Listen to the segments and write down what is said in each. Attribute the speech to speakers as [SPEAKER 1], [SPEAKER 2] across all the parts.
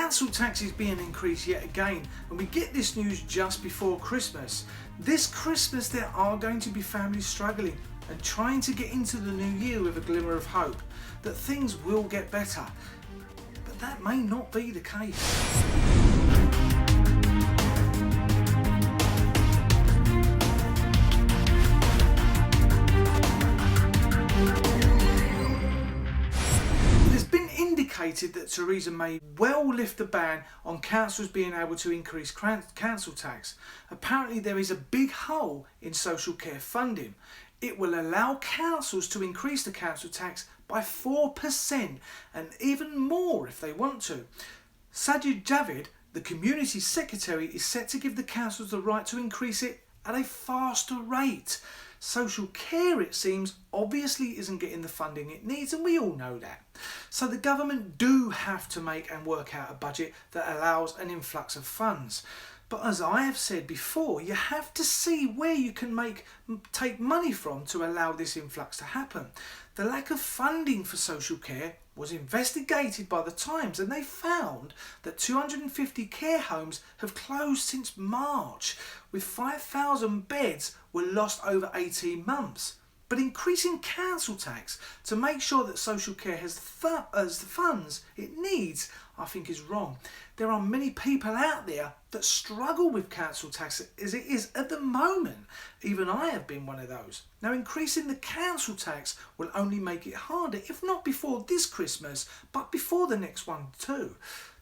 [SPEAKER 1] Council tax is being increased yet again, and we get this news just before Christmas. This Christmas there are going to be families struggling and trying to get into the new year with a glimmer of hope that things will get better. But that may not be the case. That Theresa May well lift the ban on councils being able to increase council tax. Apparently there is a big hole in social care funding. It will allow councils to increase the council tax by 4% and even more if they want to. Sajid Javid, the community secretary, is set to give the councils the right to increase it at a faster rate. Social care, it seems, obviously isn't getting the funding it needs, and we all know that. So the government do have to make and work out a budget that allows an influx of funds. But as I have said before, you have to see where you can take money from to allow this influx to happen. The lack of funding for social care was investigated by the Times, and they found that 250 care homes have closed since March, with 5,000 beds were lost over 18 months. But increasing council tax to make sure that social care has the funds it needs, I think is wrong. There are many people out there that struggle with council tax as it is at the moment. Even I have been one of those. Now, increasing the council tax will only make it harder, if not before this Christmas, but before the next one too.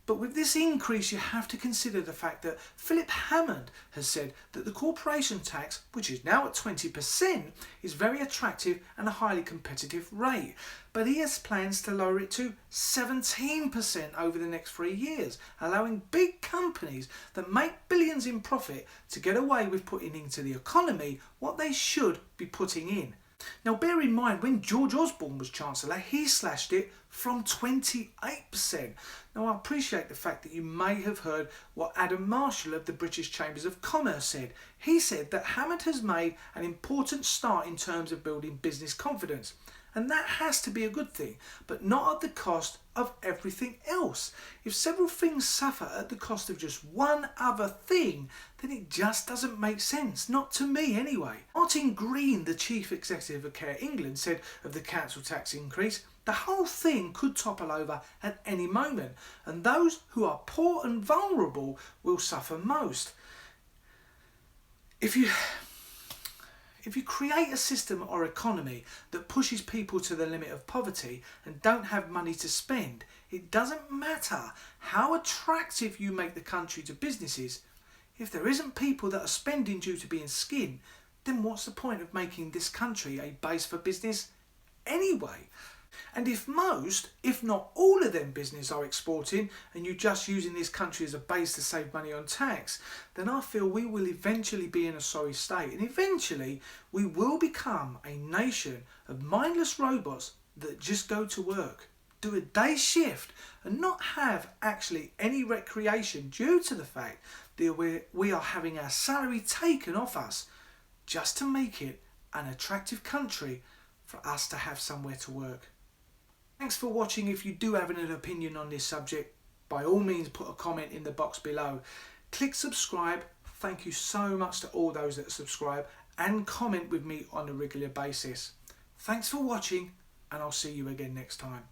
[SPEAKER 1] But with this increase, you have to consider the fact that Philip Hammond has said that the corporation tax, which is now at 20%, is very attractive and a highly competitive rate. But he has plans to lower it to 17% over the next 3 years, allowing big companies that make billions in profit to get away with putting into the economy what they should be putting in. Now bear in mind, when George Osborne was Chancellor, he slashed it from 28%. Now I appreciate the fact that you may have heard what Adam Marshall of the British Chambers of Commerce said. He said that Hammond has made an important start in terms of building business confidence. And that has to be a good thing, but not at the cost of everything else. If several things suffer at the cost of just one other thing, then it just doesn't make sense, not to me anyway. Martin Green, the chief executive of Care England, said of the council tax increase, the whole thing could topple over at any moment, and those who are poor and vulnerable will suffer most. If you create a system or economy that pushes people to the limit of poverty and don't have money to spend, it doesn't matter how attractive you make the country to businesses. If there isn't people that are spending due to being skinned, then what's the point of making this country a base for business anyway? And if most, if not all of them businesses are exporting and you're just using this country as a base to save money on tax, then I feel we will eventually be in a sorry state, and eventually we will become a nation of mindless robots that just go to work, do a day shift and not have actually any recreation due to the fact that we are having our salary taken off us just to make it an attractive country for us to have somewhere to work. Thanks for watching. If you do have an opinion on this subject, by all means put a comment in the box below. Click subscribe. Thank you so much to all those that subscribe and comment with me on a regular basis. Thanks for watching, and I'll see you again next time.